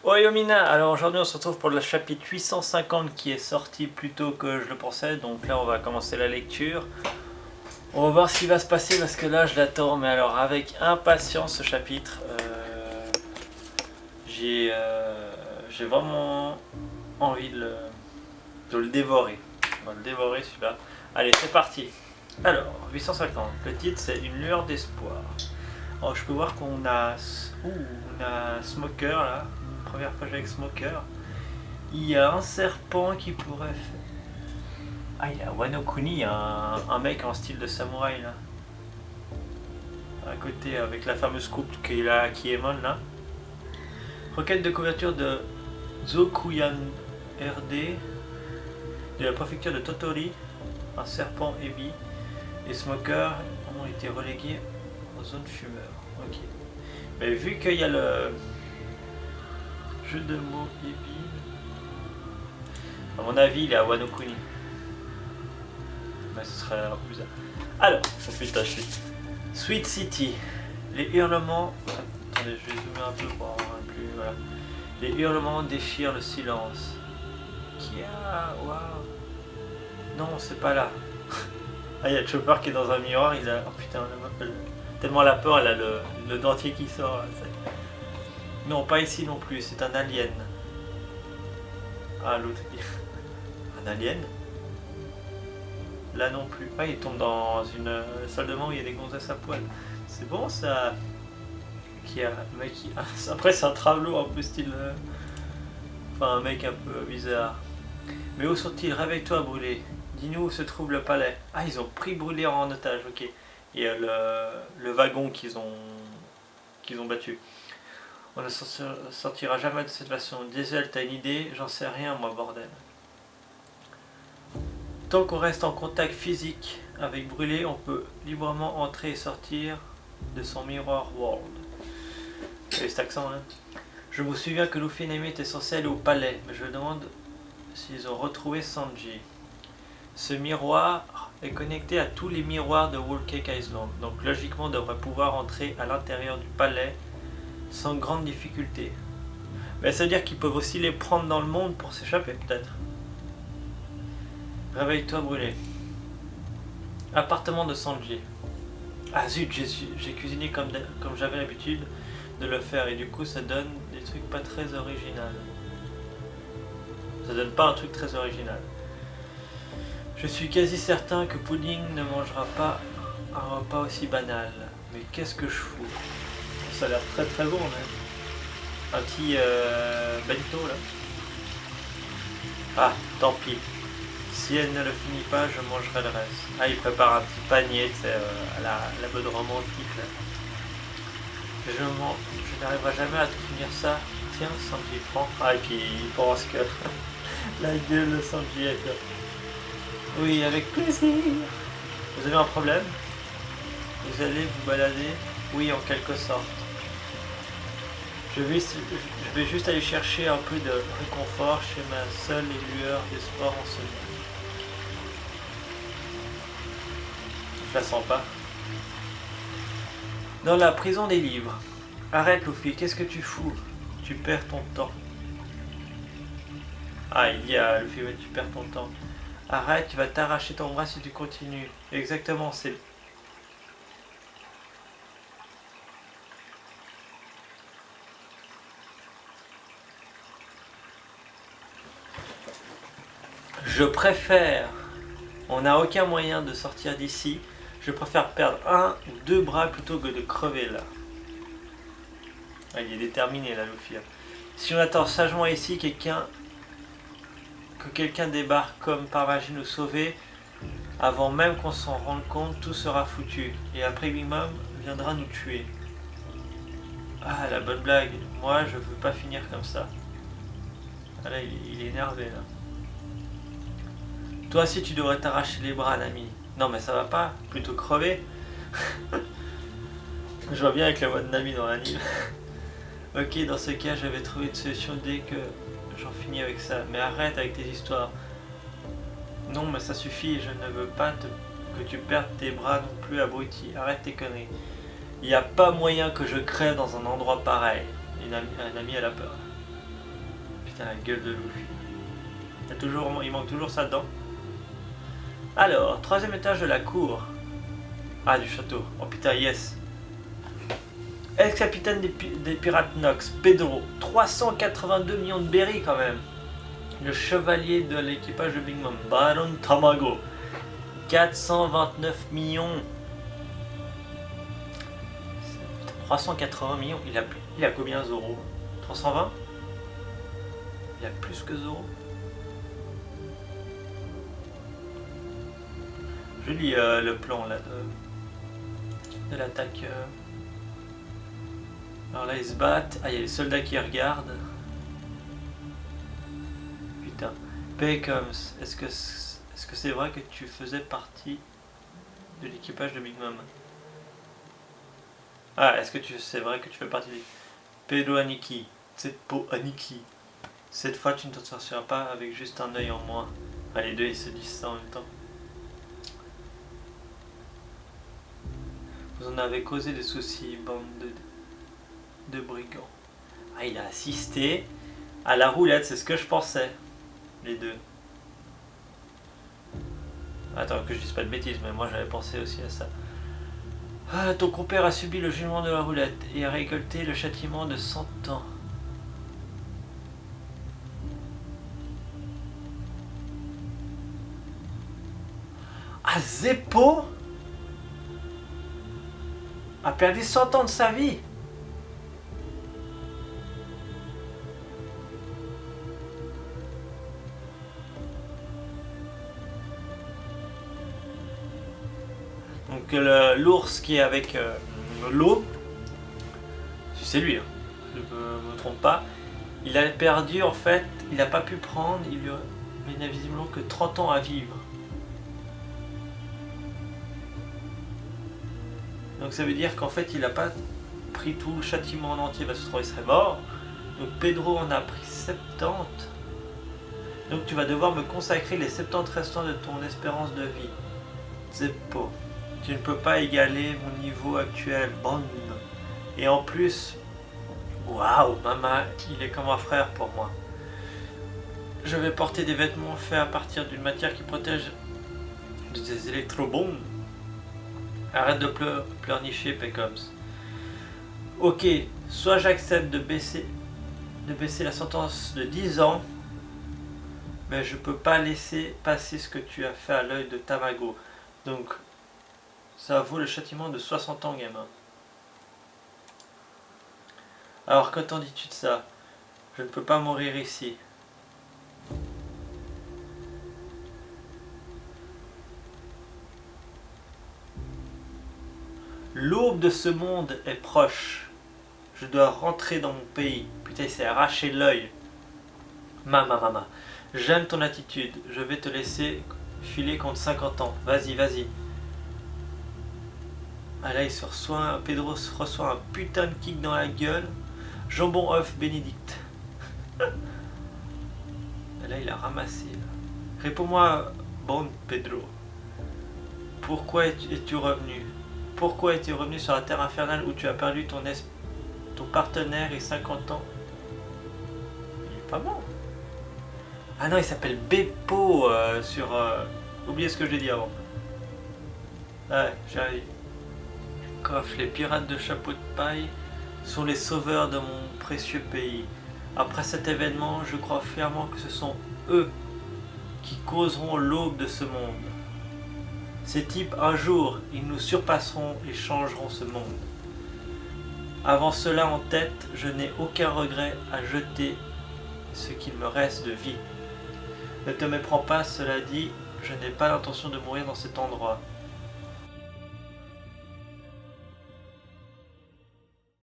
Oh Yomina, alors aujourd'hui on se retrouve pour le chapitre 850 qui est sorti plus tôt que je le pensais, donc là on va commencer la lecture. On va voir ce qui va se passer parce que là je l'attends, mais alors avec impatience ce chapitre. J'ai vraiment envie de le dévorer. On va le dévorer celui-là. Allez, c'est parti. Alors, 850, le titre c'est Une lueur d'espoir. Alors je peux voir qu'on a, on a Smoker là, une première page avec Smoker. Il y a un serpent qui pourrait faire... Ah, il y a Wano Kuni, il y a un mec en style de samouraï là. À côté avec la fameuse coupe qu'il a à Kiemon là. Requête de couverture de Zokuyan RD de la préfecture de Totori. Un serpent Ebi et Smoker ont été relégués en zone fumeur. Ok. Mais vu qu'il y a le jeu de mots Ebi, à mon avis il est à Wano Kuni. Mais ce serait un peu bizarre. Alors, oh putain, je suis. Sweet City. Les hurlements. Attendez, je vais zoomer un peu pour avoir un plus. Voilà. Les hurlements déchirent le silence. Kia, waouh. Non, c'est pas là. Ah, il y a Chopper qui est dans un miroir. Il a. Oh putain, tellement la peur, elle a le dentier qui sort. Là, non, pas ici non plus. C'est un alien. Ah, l'autre. Un alien? Là non plus. Ah, il tombe dans une salle de bain où il y a des gonzesses à poil. C'est bon ça. Après, c'est un travelot un peu style. Enfin, un mec un peu bizarre. Mais où sont-ils? Réveille-toi, Brûlé. Dis-nous où se trouve le palais. Ah, ils ont pris Brûlé en otage, ok. Et le wagon qu'ils ont battu. On ne sortira jamais de cette façon. Diesel, t'as une idée? J'en sais rien, moi, bordel. Tant qu'on reste en contact physique avec Brûlé, on peut librement entrer et sortir de son Mirror World. Vous cet accent, hein? Je me souviens que Luffy et Nami étaient censés aller au palais, mais je me demande s'ils ont retrouvé Sanji. Ce miroir est connecté à tous les miroirs de Whole Cake Island, donc logiquement on devrait pouvoir entrer à l'intérieur du palais sans grande difficulté. Mais ça veut dire qu'ils peuvent aussi les prendre dans le monde pour s'échapper, peut-être. Réveille-toi, Brûlé. Appartement de Sanji. Ah zut, j'ai cuisiné comme j'avais l'habitude de le faire et du coup ça donne des trucs pas très originaux. Ça donne pas un truc très original. Je suis quasi certain que Pudding ne mangera pas un repas aussi banal. Mais qu'est-ce que je fous? Ça a l'air très très bon même. Un petit bento là. Ah, tant pis. Si elle ne le finit pas, je mangerai le reste. Ah, il prépare un petit panier, à la mode romantique là. Je n'arriverai jamais à tout finir ça. Tiens, Sanji prend. Ah, et puis il pense que la gueule de Sanji est là. Oui, avec plaisir. Vous avez un problème? Vous allez vous balader? Oui, en quelque sorte. Je vais juste aller chercher un peu de réconfort chez ma seule lueur d'espoir en ce monde. Je la sens pas. Dans la prison des livres. Arrête, Luffy, qu'est-ce que tu fous? Tu perds ton temps. Ah, il dit à Luffy, ouais, tu perds ton temps. Arrête, tu vas t'arracher ton bras si tu continues. Exactement, c'est... Je préfère... On n'a aucun moyen de sortir d'ici. Je préfère perdre un ou deux bras plutôt que de crever là. Ah, il est déterminé là, Luffy. Si on attend sagement ici que quelqu'un débarque comme par magie nous sauver, avant même qu'on s'en rende compte, tout sera foutu. Et après minimum viendra nous tuer. Ah, la bonne blague. Moi, je veux pas finir comme ça. Ah là, il est énervé là. Toi aussi, tu devrais t'arracher les bras, l'ami. Non, mais ça va pas. Plutôt crever. Je vois bien avec la voix de Nami dans l'anime. Ok, dans ce cas, je vais trouver une solution dès que j'en finis avec ça. Mais arrête avec tes histoires. Non, mais ça suffit. Je ne veux pas que tu perdes tes bras non plus, abruti. Arrête tes conneries. Il n'y a pas moyen que je crève dans un endroit pareil. Un ami a la peur. Putain, la gueule de Luffy. Il manque toujours ça dedans. Alors, troisième étage de la cour. Ah, du château. Oh putain, yes. Ex-capitaine des pirates Nox, Pedro. 382 millions de berries quand même. Le chevalier de l'équipage de Big Mom, Baron Tamago. 429 millions. 380 millions. Il a combien Zoro? 320? Il a plus que Zoro. Je lis le plan là de l'attaque. Alors là ils se battent. Ah, il y a les soldats qui regardent. Putain. Paycoms, est-ce que c'est vrai que tu faisais partie de l'équipage de Big Mom? Ah, est-ce que c'est vrai que tu fais partie de Pedro Aniki, Tsepo Aniki. Cette fois tu ne t'en sortiras pas avec juste un œil en moins. Ah, les deux ils se disent ça en même temps. Vous en avez causé des soucis, bande de brigands. Ah, il a assisté à la roulette, c'est ce que je pensais. Les deux. Attends, que je dise pas de bêtises, mais moi j'avais pensé aussi à ça. Ah, ton compère a subi le jugement de la roulette et a récolté le châtiment de 100 ans. Ah, Zeppo a perdu 100 ans de sa vie. Donc l'ours qui est avec l'eau, si c'est lui, hein, je ne me trompe pas, il a perdu en fait, il n'a pas pu prendre, mais il n'a visiblement que 30 ans à vivre. Donc ça veut dire qu'en fait il n'a pas pris tout le châtiment en entier parce que sinon il serait mort. Donc Pedro en a pris 70. Donc tu vas devoir me consacrer les 70 restants de ton espérance de vie. Zeppo. Tu ne peux pas égaler mon niveau actuel, bande. Et en plus, waouh, maman, il est comme un frère pour moi. Je vais porter des vêtements faits à partir d'une matière qui protège des électrobombes. Arrête de pleurnicher, Paycoms. Ok, soit j'accepte de baisser la sentence de 10 ans, mais je peux pas laisser passer ce que tu as fait à l'œil de Tamago. Donc, ça vaut le châtiment de 60 ans, gamin. Alors, qu'en dis-tu de ça? Je ne peux pas mourir ici. L'aube de ce monde est proche. Je dois rentrer dans mon pays. Putain, il s'est arraché l'œil. Mama. J'aime ton attitude. Je vais te laisser filer contre 50 ans. Vas-y, vas-y. Ah là, Pedro se reçoit un putain de kick dans la gueule. Jambon œuf Bénédicte. Là, il a ramassé. Là. Réponds-moi, bon Pedro. Pourquoi es-tu revenu? Pourquoi es-tu revenu sur la terre infernale où tu as perdu ton partenaire et 50 ans? Il est pas mort. Ah non, il s'appelle Beppo sur... Oubliez ce que j'ai dit avant. Ouais, j'arrive. Coffre, les pirates de chapeau de paille sont les sauveurs de mon précieux pays. Après cet événement, je crois fièrement que ce sont eux qui causeront l'aube de ce monde. Ces types, un jour, ils nous surpasseront et changeront ce monde. Avant cela en tête, je n'ai aucun regret à jeter ce qu'il me reste de vie. Ne te méprends pas, cela dit, je n'ai pas l'intention de mourir dans cet endroit.